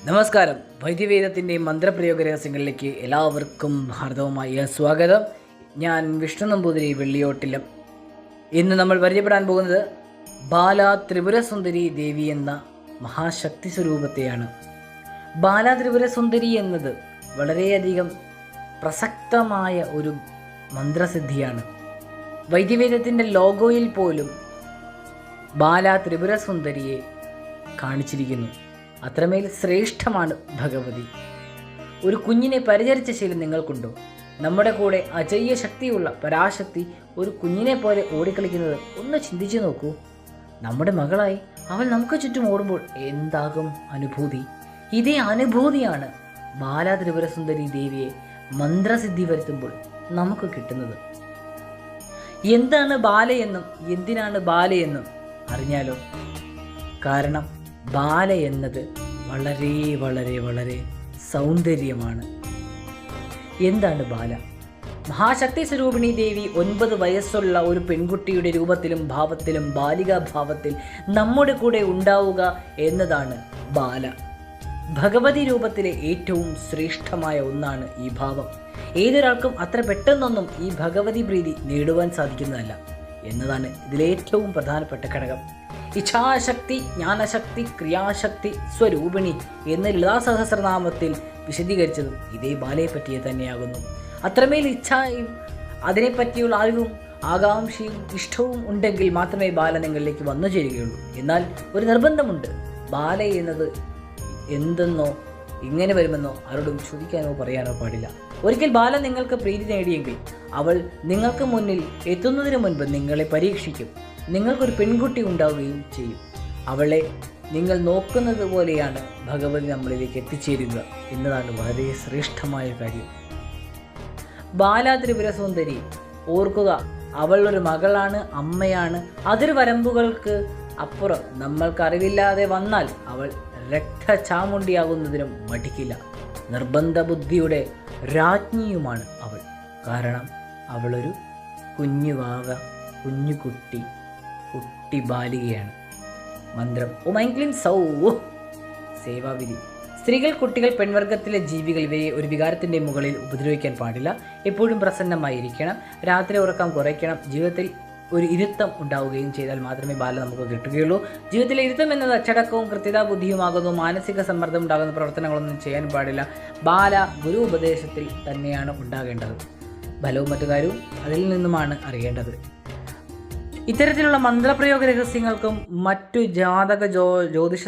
നമസ്കാരം. വൈദ്യവേദത്തിൻ്റെ മന്ത്രപ്രയോഗ രഹസ്യങ്ങളിലേക്ക് എല്ലാവർക്കും ഹാർദവമായ സ്വാഗതം. ഞാൻ വിഷ്ണു നമ്പൂതിരി വെള്ളിയോട്ടിലം. ഇന്ന് നമ്മൾ പരിചയപ്പെടാൻ പോകുന്നത് ബാല ത്രിപുരസുന്ദരി ദേവി എന്ന മഹാശക്തി സ്വരൂപത്തെയാണ്. ബാല ത്രിപുരസുന്ദരി എന്നത് വളരെയധികം പ്രസക്തമായ ഒരു മന്ത്രസിദ്ധിയാണ്. വൈദ്യവേദത്തിൻ്റെ ലോഗോയിൽ പോലും ബാല ത്രിപുരസുന്ദരിയെ കാണിച്ചിരിക്കുന്നു. അത്രമേൽ ശ്രേഷ്ഠമാണ് ഭഗവതി. ഒരു കുഞ്ഞിനെ പരിചരിച്ച ശീലം നിങ്ങൾക്കുണ്ടോ? നമ്മുടെ കൂടെ അജയ്യ ശക്തിയുള്ള പരാശക്തി ഒരു കുഞ്ഞിനെ പോലെ ഓടിക്കളിക്കുന്നത് ഒന്ന് ചിന്തിച്ചു നോക്കൂ. നമ്മുടെ മകളായി അവൾ നമുക്ക് ചുറ്റും ഓടുമ്പോൾ എന്താകും അനുഭൂതി? ഇതേ അനുഭൂതിയാണ് ബാല ത്രിപുരസുന്ദരി ദേവിയെ മന്ത്രസിദ്ധി വരുത്തുമ്പോൾ നമുക്ക് കിട്ടുന്നത്. എന്താണ് ബാലയെന്നും എന്തിനാണ് ബാലയെന്നും അറിഞ്ഞാലോ? കാരണം ബാല എന്നത് വളരെ വളരെ വളരെ സൗന്ദര്യമാണ്. എന്താണ് ബാല? മഹാശക്തി സ്വരൂപിണി ദേവി 9 വയസ്സുള്ള ഒരു പെൺകുട്ടിയുടെ രൂപത്തിലും ഭാവത്തിലും ബാലികാഭാവത്തിൽ നമ്മുടെ കൂടെ ഉണ്ടാവുക എന്നതാണ് ബാല. ഭഗവതി രൂപത്തിലെ ഏറ്റവും ശ്രേഷ്ഠമായ ഒന്നാണ് ഈ ഭാവം. ഏതൊരാൾക്കും അത്ര പെട്ടെന്നൊന്നും ഈ ഭഗവതി പ്രീതി നേടുവാൻ സാധിക്കുന്നതല്ല എന്നതാണ് ഇതിലേറ്റവും പ്രധാനപ്പെട്ട ഘടകം. ഇച്ഛാശക്തി, ജ്ഞാനശക്തി, ക്രിയാശക്തി, സ്വരൂപിണി എന്ന ലളിതാ സഹസ്രനാമത്തിൽ വിശദീകരിച്ചതും ഇതേ ബാലയെ പറ്റിയെ തന്നെയാകുന്നു. അത്രമേൽ ഇച്ഛയും അതിനെപ്പറ്റിയുള്ള അറിവും ആകാംക്ഷയും ഇഷ്ടവും ഉണ്ടെങ്കിൽ മാത്രമേ ബാല നിങ്ങളിലേക്ക് വന്നു ചേരുകയുള്ളൂ. എന്നാൽ ഒരു നിർബന്ധമുണ്ട്. ബാല എന്നത് എന്തെന്നോ ഇങ്ങനെ വരുമെന്നോ ആരോടും ചോദിക്കാനോ പറയാനോ പാടില്ല. ഒരിക്കൽ ബാല നിങ്ങൾക്ക് പ്രീതി നേടിയെങ്കിൽ അവൾ നിങ്ങൾക്ക് മുന്നിൽ എത്തുന്നതിന് മുൻപ് നിങ്ങളെ പരീക്ഷിക്കും. നിങ്ങൾക്കൊരു പെൺകുട്ടി ഉണ്ടാവുകയും ചെയ്യും. അവളെ നിങ്ങൾ നോക്കുന്നത് പോലെയാണ് ഭഗവതി നമ്മളിലേക്ക് എത്തിച്ചേരുക എന്നതാണ് വളരെ ശ്രേഷ്ഠമായ കാര്യം. ബാല ത്രിപുരസുന്ദരി ഓർക്കുക, അവൾ ഒരു മകളാണ്, അമ്മയാണ്. അതിർവരമ്പുകൾക്ക് അപ്പുറം നമ്മൾക്കറിവില്ലാതെ വന്നാൽ അവൾ രക്തചാമുണ്ടിയാകുന്നതിനും മടിക്കില്ല. നിർബന്ധ ബുദ്ധിയുടെ രാജ്ഞിയുമാണ് അവൾ. കാരണം അവളൊരു കുഞ്ഞുവാവ, കുഞ്ഞുകുട്ടി, കുട്ടി ബാലികയാണ്. മന്ത്രം ഓം ഐം ക്ലീം സൗ. സേവാവിധി. സ്ത്രീകൾ, കുട്ടികൾ, പെൺവർഗത്തിലെ ജീവികൾ ഇവയെ ഒരു വികാരത്തിൻ്റെ മുകളിൽ ഉപദ്രവിക്കാൻ പാടില്ല. എപ്പോഴും പ്രസന്നമായിരിക്കണം. രാത്രി ഉറക്കം കുറയ്ക്കണം. ജീവിതത്തിൽ ഒരു ഇരുത്തം ഉണ്ടാവുകയും ചെയ്താൽ മാത്രമേ ബാല നമുക്ക് കിട്ടുകയുള്ളൂ. ജീവിതത്തിലെ ഇരുത്തം എന്നത് അച്ചടക്കവും കൃത്യതാ ബുദ്ധിയുമാകുന്നു. മാനസിക സമ്മർദ്ദം ഉണ്ടാകുന്ന പ്രവർത്തനങ്ങളൊന്നും ചെയ്യാൻ പാടില്ല. ബാല ഗുരു ഉപദേശത്തിൽ തന്നെയാണ് ഉണ്ടാകേണ്ടത്. ഫലവും മറ്റു കാര്യവും അതിൽ നിന്നുമാണ് അറിയേണ്ടത്. ഇത്തരത്തിലുള്ള മന്ത്രപ്രയോഗ രഹസ്യങ്ങൾക്കും മറ്റു ജാതക ജ്യോതിഷ